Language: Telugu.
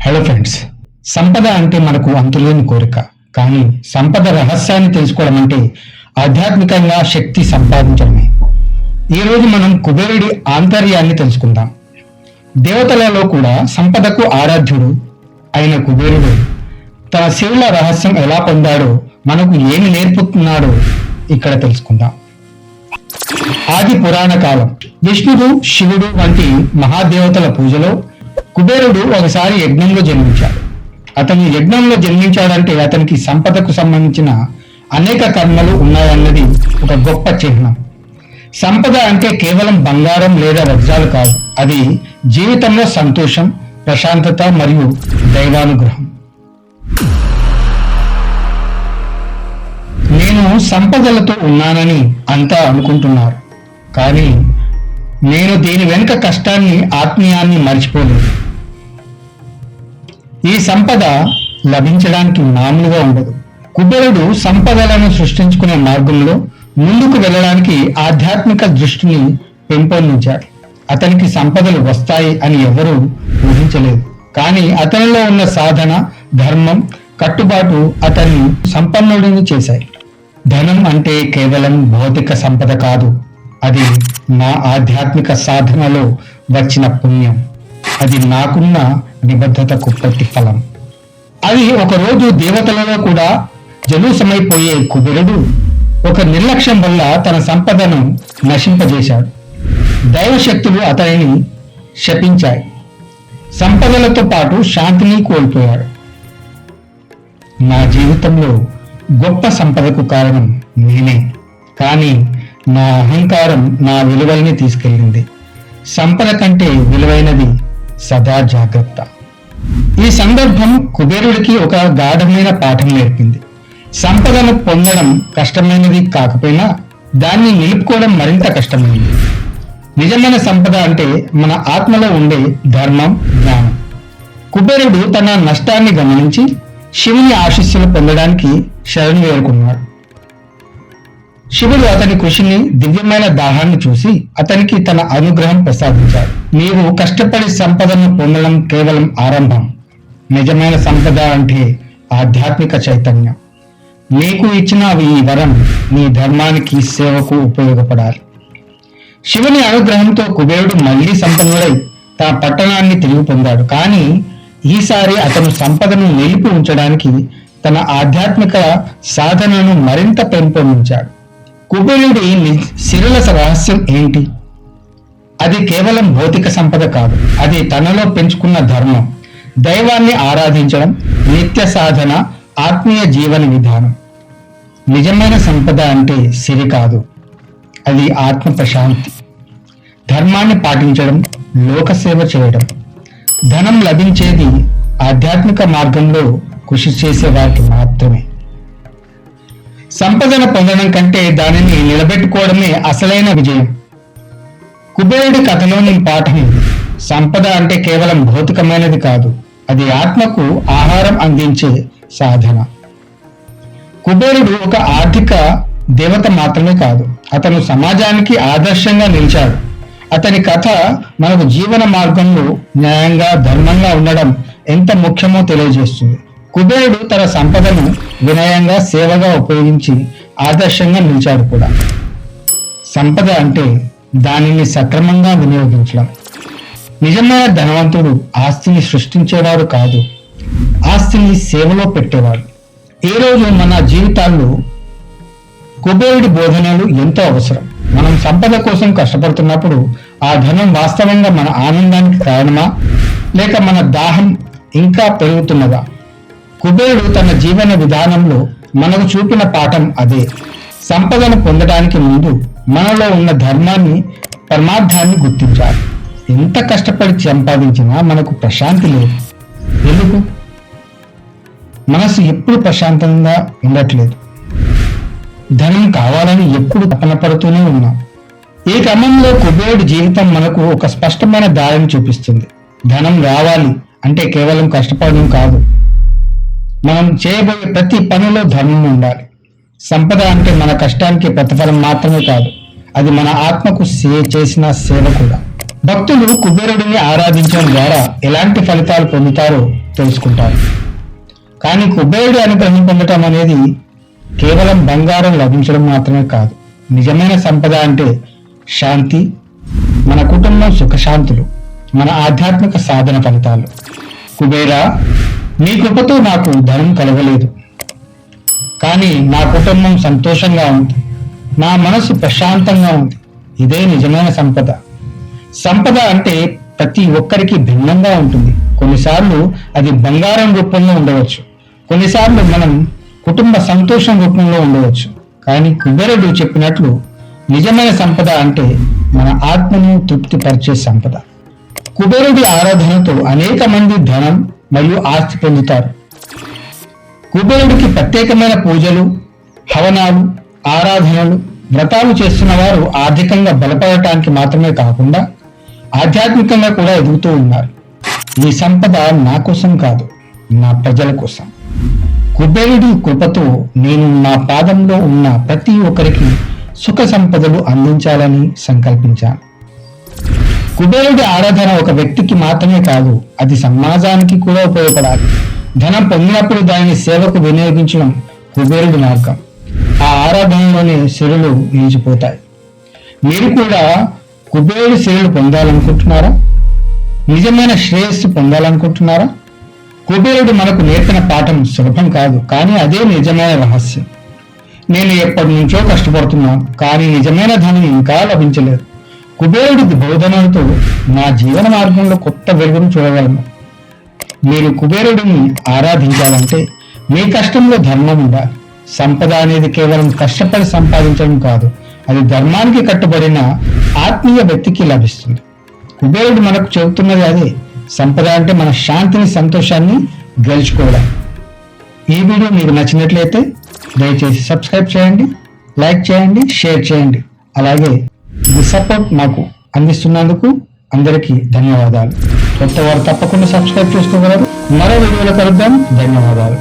హలో ఫ్రెండ్స్, సంపద అంటే మనకు అంతులేని కోరిక. కానీ సంపద రహస్యాన్ని తెలుసుకోవడం అంటే ఆధ్యాత్మికంగా శక్తి సంపాదించడమే. ఈరోజు మనం కుబేరుడి ఆంతర్యాన్ని తెలుసుకుందాం. దేవతలలో కూడా సంపదకు ఆరాధ్యుడు అయిన కుబేరుడు తన శివుల రహస్యం ఎలా పొందాడో, మనకు ఏమి నేర్పుతున్నాడో ఇక్కడ తెలుసుకుందాం. ఆది పురాణ కాలం విష్ణుడు, శివుడు వంటి మహాదేవతల పూజలో కుబేరుడు ఒకసారి యజ్ఞంలో జన్మించాడు. అతను యజ్ఞంలో జన్మించాడంటే అతనికి సంపదకు సంబంధించిన అనేక కర్మలు ఉన్నాయన్నది ఒక గొప్ప చిహ్నం. సంపద అంటే కేవలం బంగారం లేదా వజ్రాలు కాదు, అది జీవితంలో సంతోషం, ప్రశాంతత మరియు దైవానుగ్రహం. నేను సంపదలతో ఉన్నానని అంతా అనుకుంటున్నారు, కానీ నేను దీని వెనుక కష్టాన్ని, ఆత్మీయాన్ని మర్చిపోలేదు. ఈ సంపద లభించడానికి మామూలుగా ఉండదు. కుబేరుడు సంపదలను సృష్టించుకునే మార్గంలో ముందుకు వెళ్ళడానికి ఆధ్యాత్మిక దృష్టిని పెంపొందించాడు. అతనికి సంపదలు వస్తాయి అని ఎవరూ ఊహించలేదు, కానీ అతనిలో ఉన్న సాధన, ధర్మం, కట్టుబాటు అతన్ని సంపన్నుడిని చేశాయి. ధనం అంటే కేవలం భౌతిక సంపద కాదు, అది నా ఆధ్యాత్మిక సాధనలో వచ్చిన పుణ్యం. అది నాకున్న నిబద్ధతకు ప్రతిఫలం. అది ఒకరోజు దేవతలలో కూడా జలూసమైపోయే కుబేరుడు ఒక నిర్లక్ష్యం వల్ల తన సంపదను నశింపజేశాడు. దైవశక్తులు అతనిని శపించాయి. సంపదలతో పాటు శాంతిని కోల్పోయాడు. నా జీవితంలో గొప్ప సంపదకు కారణం నేనే, కానీ నా అహంకారం నా విలువల్ని తీసుకెళ్ళింది. సంపద కంటే విలువైనది సదా జాగ్రత్త. ఈ సందర్భం కుబేరుడికి ఒక గాఢమైన పాఠం నేర్పింది. సంపదను పొందడం కష్టమైనది కాకపోయినా దాన్ని నిలుపుకోవడం మరింత కష్టమైనది. నిజమైన సంపద అంటే మన ఆత్మలో ఉండే ధర్మం, జ్ఞానం. కుబేరుడు తన నష్టాన్ని గమనించి శివుని ఆశీస్సులు పొందడానికి శరణు వేడుకున్నాడు. శివుడు అతని కృషిని, దివ్యమైన దాహాన్ని చూసి అతనికి తన అనుగ్రహం ప్రసాదించాడు. నీవు కష్టపడి సంపదను పొందడం కేవలం ఆరంభం. నిజమైన సంపద అంటే ఆధ్యాత్మిక చైతన్యం. నీకు ఇచ్చిన ఈ వరం నీ ధర్మానికి, సేవకు ఉపయోగపడాలి. శివుని అనుగ్రహంతో కుబేరుడు మళ్లీ సంపన్నుడై తన పట్టణాన్ని తిరిగి పొందాడు. కానీ ఈసారి అతను సంపదను నిలిపి ఉంచడానికి తన ఆధ్యాత్మిక సాధనను మరింత పెంపొందించాడు. కుబేరుడి సిరుల రహస్యం ఏంటి? అది కేవలం భౌతిక సంపద కాదు, అది తనలో పెంచుకున్న ధర్మం, దైవాన్ని ఆరాధించడం, నిత్య సాధన, ఆత్మీయ జీవన విధానం. నిజమైన సంపద అంటే సిరి కాదు, అది ఆత్మ ప్రశాంతి, ధర్మాన్ని పాటించడం, లోకసేవ చేయడం. ధనం లభించేది ఆధ్యాత్మిక మార్గంలో కృషి చేసే వారికి మాత్రమే. సంపదను పొందడం కంటే దానిని నిలబెట్టుకోవడమే అసలైన విజయం. కుబేరుడి కథలోని పాఠం సంపద అంటే కేవలం భౌతికమైనది కాదు, అది ఆత్మకు ఆహారం అందించే సాధన. కుబేరుడు ఒక ఆర్థిక దేవత మాత్రమే కాదు, అతను సమాజానికి ఆదర్శంగా నిలిచాడు. అతని కథ మనకు జీవన మార్గంలో న్యాయంగా, ధర్మంగా ఉండడం ఎంత ముఖ్యమో తెలియజేస్తుంది. కుబేరుడు తన సంపదను వినయంగా, సేవగా ఉపయోగించి ఆదర్శంగా నిలిచాడు కూడా. సంపద అంటే దానిని సక్రమంగా వినియోగించడం. నిజమైన ధనవంతుడు ఆస్తిని సృష్టించేవాడు కాదు, ఆస్తిని సేవలో పెట్టేవాడు. ఈ రోజు మన జీవితాల్లో కుబేరుడి బోధనలు ఎంతో అవసరం. మనం సంపద కోసం కష్టపడుతున్నప్పుడు ఆ ధనం వాస్తవంగా మన ఆనందానికి కారణమా, లేక మన దాహం ఇంకా పెరుగుతున్నదా? కుబేరుడు తన జీవన విధానంలో మనకు చూపిన పాఠం అదే. సంపదను పొందడానికి ముందు మనలో ఉన్న ధర్మాన్ని, పరమార్థాన్ని గుర్తించాలి. ఎంత కష్టపడి సంపాదించినా మనకు ప్రశాంతి లేదు. ఎందుకు? మనసు ఎప్పుడు ప్రశాంతంగా ఉండట్లేదు. ధనం కావాలని ఎప్పుడు తపన పడుతూనే ఉన్నాం. ఈ క్రమంలో కుబేరుడి జీవితం మనకు ఒక స్పష్టమైన దారిని చూపిస్తుంది. ధనం రావాలి అంటే కేవలం కష్టపడడం కాదు, మనం చేయబోయే ప్రతి పనిలో ధర్మం ఉండాలి. సంపద అంటే మన కష్టానికి ప్రతిఫలం మాత్రమే కాదు, అది మన ఆత్మకు చేసిన సేవ కూడా. భక్తులు కుబేరుడిని ఆరాధించడం ద్వారా ఎలాంటి ఫలితాలు పొందుతారో తెలుసుకుంటారు. కానీ కుబేరుడి అనుగ్రహం పొందటం అనేది కేవలం బంగారం లభించడం మాత్రమే కాదు. నిజమైన సంపద అంటే శాంతి, మన కుటుంబం సుఖశాంతులు, మన ఆధ్యాత్మిక సాధన ఫలితాలు. కుబేరా, నీ కృపతో నాకు ధనం కలగలేదు, కానీ నా కుటుంబం సంతోషంగా ఉంది, నా మనసు ప్రశాంతంగా ఉంది. ఇదే నిజమైన సంపద. సంపద అంటే ప్రతి ఒక్కరికి భిన్నంగా ఉంటుంది. కొన్నిసార్లు అది బంగారం రూపంలో ఉండవచ్చు, కొన్నిసార్లు మనం కుటుంబ సంతోషం రూపంలో ఉండవచ్చు. కానీ కుబేరుడు చెప్పినట్లు నిజమైన సంపద అంటే మన ఆత్మను తృప్తిపరిచే సంపద. కుబేరుడి ఆరాధనతో అనేక మంది ధనం మరియు ఆస్తి పొందుతారు. కుబేరుడికి ప్రత్యేకమైన పూజలు, హవనాలు, ఆరాధనలు, వ్రతాలు చేస్తున్న వారు ఆర్థికంగా బలపడటానికి మాత్రమే కాకుండా ఆధ్యాత్మికంగా కూడా ఎదుగుతూ ఉన్నారు. ఈ సంపద నా కోసం కాదు, నా ప్రజల కోసం. కుబేరుడి కృపతో నేను నా పాదంలో ఉన్న ప్రతి ఒక్కరికి సుఖ సంపదలు అందించాలని సంకల్పించాను. కుబేరుడి ఆరాధన ఒక వ్యక్తికి మాత్రమే కాదు, అది సమాజానికి కూడా ఉపయోగపడాలి. ధనం పొందినప్పుడు దానిని సేవకు వినియోగించడం కుబేరుడి మార్గం. ఆ ఆరాధనలోనే సిరులు నిలిచిపోతాయి. మీరు కూడా కుబేరుడి సిరులు పొందాలనుకుంటున్నారా? నిజమైన శ్రేయస్సు పొందాలనుకుంటున్నారా? కుబేరుడు మనకు నేర్పిన పాఠం సులభం కాదు, కానీ అదే నిజమైన రహస్యం. నేను ఎప్పటి నుంచో కష్టపడుతున్నాను, కానీ నిజమైన ధనం ఇంకా లభించలేదు. కుబేరుడి బోధనలతో నా జీవన మార్గంలో కొత్త వెలుగును చూడగలను. మీరు కుబేరుడిని ఆరాధించాలంటే మీ కష్టంలో ధర్మం ఉండాలి. సంపద అనేది కేవలం కష్టపడి సంపాదించడం కాదు, అది ధర్మానికి కట్టుబడిన ఆత్మీయ వ్యక్తికి లభిస్తుంది. కుబేరుడు మనకు చెబుతున్నది అదే. సంపద అంటే మన శాంతిని, సంతోషాన్ని గెలుచుకోవడం. ఈ వీడియో మీకు నచ్చినట్లయితే దయచేసి సబ్స్క్రైబ్ చేయండి, లైక్ చేయండి, షేర్ చేయండి. అలాగే మీ సపోర్ట్ మాకు అందిస్తున్నందుకు అందరికీ ధన్యవాదాలు. కొత్త వారు తప్పకుండా సబ్స్క్రైబ్ చేసుకోగలరు. మరో వీడియోలో కలుద్దాం. ధన్యవాదాలు.